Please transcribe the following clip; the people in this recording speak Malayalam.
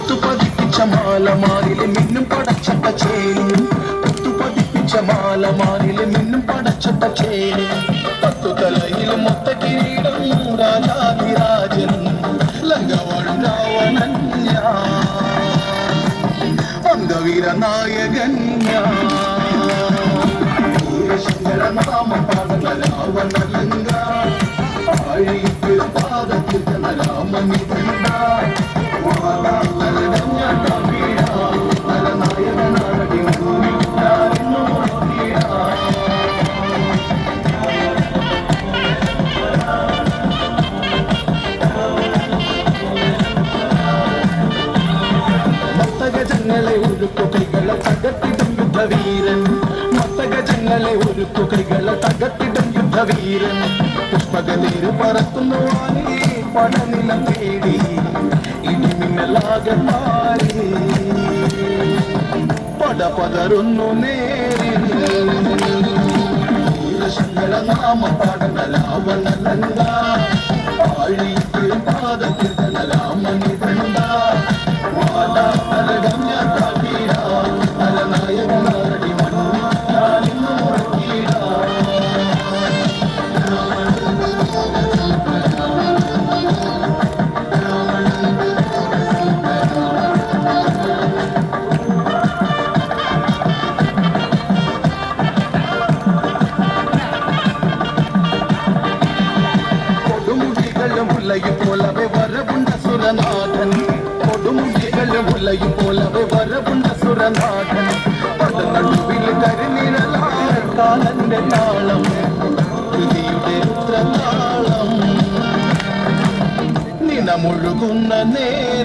മുത്തുപതിപ്പിച്ച മാലമാരിലെ മിന്നും പടച്ചട്ട ചേരും മുത്തുപതിപ്പിച്ച മാലമാരിലെ മിന്നും പടച്ചട്ട ചേരും പത്തുതലയിൽ മൊത്ത കിരീടം രാജാധിരാജൻ ലങ്കവാഴും രാവണൻ അംഗവീര നായകൻ നാമം പാടുന്ന രാവണ ലങ്ക ആഴിയിൽ പാദത്തിൽ രാമനിതണ്ട മത്തഗജങ്ങളെ ഒരുക്കുകൈകളെ തകർത്തിടും യുദ്ധവീരൻ മത്തഗജങ്ങളെ ഒരുക്കുകൈകളെ തകർത്തിടും യുദ്ധവീരൻ പുഷ്പകതീര് പറത്തുന്നു പടനിലം തേടി ഇടിമിന്നലാകെ മാറി പടപതറുന്നു നേരിൽ നാമം പാടുന്ന രാവണ ലങ്ക ആഴിയിൽ പാദത്തിൽ രാമനിതണ്ട പോലവെ വരവുണ്ട സുരനാഥൻ കൊടുമുടികളും ഉലയും പോലവെ വരവുണ്ട സുരനാഥൻ പടനടുവിൽ കരിനിഴലാളന്റെ താളം കൃതിയുടെ രുദ്രതാളം നിണമൊഴുകുന്ന നേരം